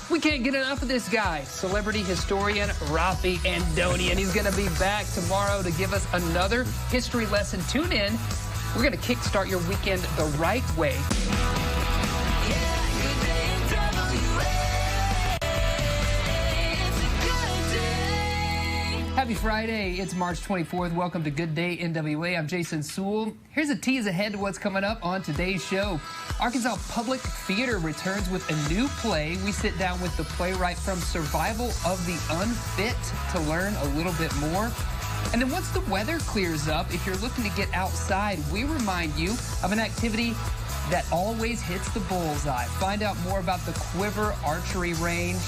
We can't get enough of this guy. Celebrity historian Raffi Andonian. He's going to be back tomorrow to give us another history lesson. Tune in. We're going to kickstart your weekend the right way. Happy Friday. It's March 24th. Welcome to Good Day NWA. I'm Jason Sewell. Here's a tease ahead to what's coming up on today's show. Arkansas Public Theater returns with a new play. We sit down with the playwright from Survival of the Unfit to learn a little bit more. And then once the weather clears up, if you're looking to get outside, we remind you of an activity that always hits the bullseye. Find out more about the Quiver Archery Range.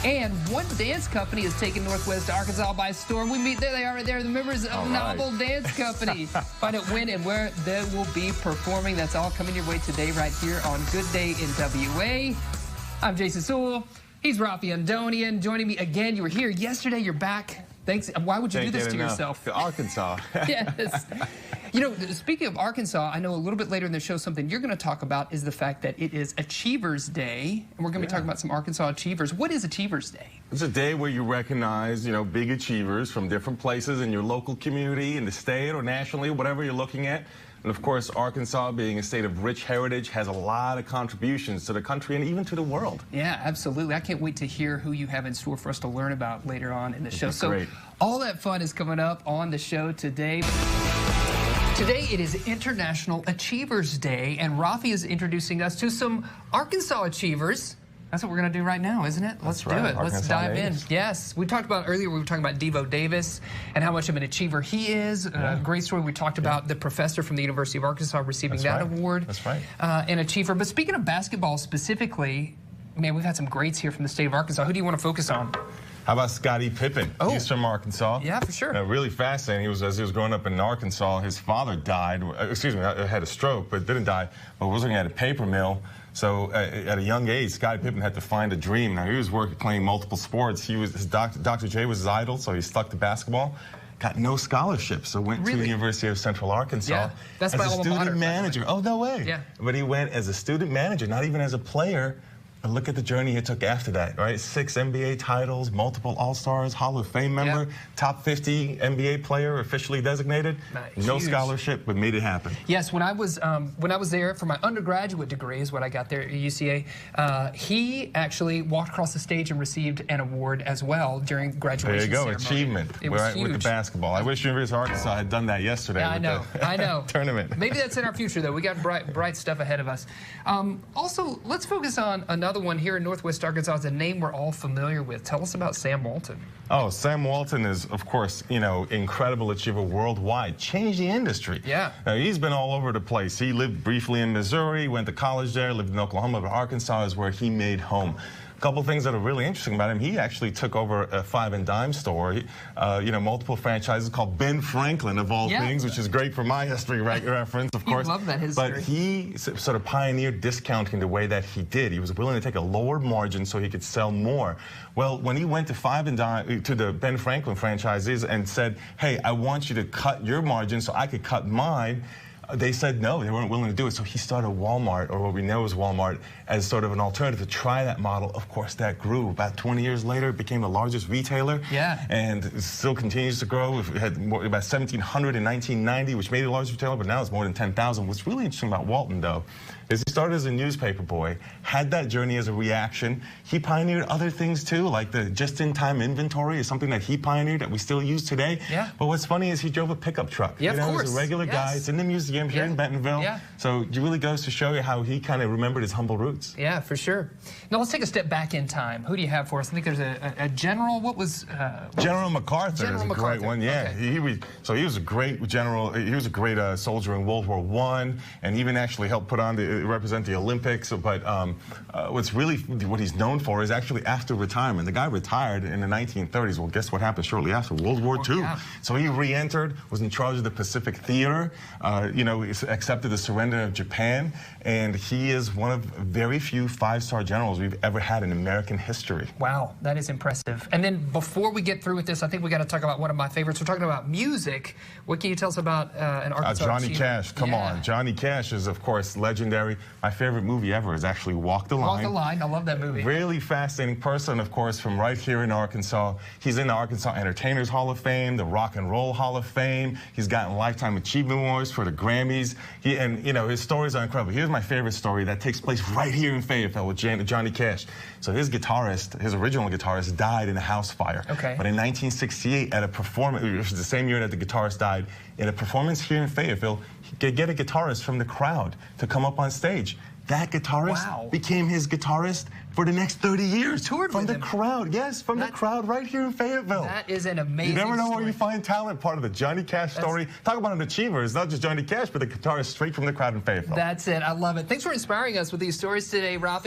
And one dance company is taking Northwest Arkansas by storm. We meet there. They are right there, the members of Novel Dance Company. Find out when and where they will be performing. That's all coming your way today right here on Good Day NWA. I'm Jason Sewell. He's Raffi Andonian. Joining me again. You were here yesterday. You're back. Thanks. Why would you do this to yourself? Arkansas. Yes. You know, speaking of Arkansas, I know a little bit later in the show something you're going to talk about is the fact that it is Achievers Day, and we're going to be talking about some Arkansas achievers. What is Achievers Day? It's a day where you recognize, big achievers from different places in your local community, in the state or nationally, whatever you're looking at. And of course, Arkansas, being a state of rich heritage, has a lot of contributions to the country and even to the world. Yeah, absolutely. I can't wait to hear who you have in store for us to learn about later on in the show. So great. All that fun is coming up on the show today. Today it is International Achievers Day, and Raffi is introducing us to some Arkansas achievers. That's what we're going to do right now, isn't it? Let's do it. Let's dive in. Yes. We talked about earlier, we were talking about Devo Davis and how much of an achiever he is. Great story. We talked about the professor from the University of Arkansas receiving that award. That's right. An achiever. But speaking of basketball specifically, man, we've had some greats here from the state of Arkansas. Who do you want to focus on? How about Scottie Pippen? Oh. He's from Arkansas. Yeah, for sure. Really fascinating. As he was growing up in Arkansas, his father died. Had a stroke, but didn't die. But was working at a paper mill. So at a young age, Scottie Pippen had to find a dream. Now, he was playing multiple sports. Dr. J was his idol, so he stuck to basketball. Got no scholarship, so went to the University of Central Arkansas as a student manager. Oh, no way. Yeah. But he went as a student manager, not even as a player. And look at the journey he took after that, right? 6 NBA titles, multiple All-Stars, Hall of Fame member, top 50 NBA player officially designated. No scholarship, but made it happen. Yes, when I was there for my undergraduate degree is what I got there at UCA, he actually walked across the stage and received an award as well during graduation ceremony. There you go, achievement. It was huge. With the basketball. I wish University of Arkansas had done that yesterday. Yeah, I know. Tournament. Maybe that's in our future, though. We got bright stuff ahead of us. Also, let's focus on another one here in Northwest Arkansas. Is a name we're all familiar with. Tell us about Sam Walton. Oh, Sam Walton is, of course, incredible achiever worldwide. Changed the industry. Yeah. Now, he's been all over the place. He lived briefly in Missouri, went to college there, lived in Oklahoma, but Arkansas is where he made home. A couple things that are really interesting about him. He actually took over a 5 and dime store, multiple franchises called Ben Franklin of all things, which is great for my history reference, of course. I love that history. But he sort of pioneered discounting the way that he did. He was willing to take a lower margin so he could sell more. Well, when he went to 5 and dime to the Ben Franklin franchises and said, "Hey, I want you to cut your margin so I could cut mine," they said no, they weren't willing to do it. So he started Walmart, or what we know as Walmart, as sort of an alternative to try that model. Of course, that grew. About 20 years later, it became the largest retailer. Yeah. And it still continues to grow. We had about 1,700 in 1990, which made it the largest retailer, but now it's more than 10,000. What's really interesting about Walton, though, is he started as a newspaper boy, had that journey as a reaction. He pioneered other things, too, like the just-in-time inventory is something that he pioneered that we still use today. Yeah. But what's funny is he drove a pickup truck. Yeah, of course. He's a regular guy. It's in the museum here in Bentonville. Yeah. So it really goes to show you how he kind of remembered his humble roots. Yeah, for sure. Now let's take a step back in time. Who do you have for us? I think there's a general. General MacArthur is a great one. Yeah, okay. He was a great general. He was a great soldier in World War I, and even actually helped represent the Olympics. But what he's known for is actually after retirement. The guy retired in the 1930s. Well, guess what happened shortly after? World War II. Yeah. So he re-entered, was in charge of the Pacific Theater. know, accepted the surrender of Japan, and he is one of very few 5-star generals we've ever had in American history. Wow, that is impressive. And then before we get through with this, I think we got to talk about one of my favorites. We're talking about music. What can you tell us about an Arkansas Johnny achiever? Cash, come on. Johnny Cash is, of course, legendary. My favorite movie ever is actually Walk the Line. Walk the Line, I love that movie. Really fascinating person, of course, from right here in Arkansas. He's in the Arkansas Entertainers Hall of Fame, the Rock and Roll Hall of Fame. He's gotten Lifetime Achievement Awards for the Grammys. And, you know, his stories are incredible. Here's my favorite story that takes place right here in Fayetteville with Johnny Cash. So his guitarist, his original guitarist, died in a house fire. Okay. But in 1968, at a performance, it was the same year that the guitarist died, in a performance here in Fayetteville, he could get a guitarist from the crowd to come up on stage. That guitarist became his guitarist for the next 30 years. Toured from with the him. Crowd, yes, from the crowd right here in Fayetteville. That is an amazing You never know story. where you find talent, part of the Johnny Cash story. Talk about an achiever. It's not just Johnny Cash, but the guitarist straight from the crowd in Fayetteville. That's it. I love it. Thanks for inspiring us with these stories today, Raffi.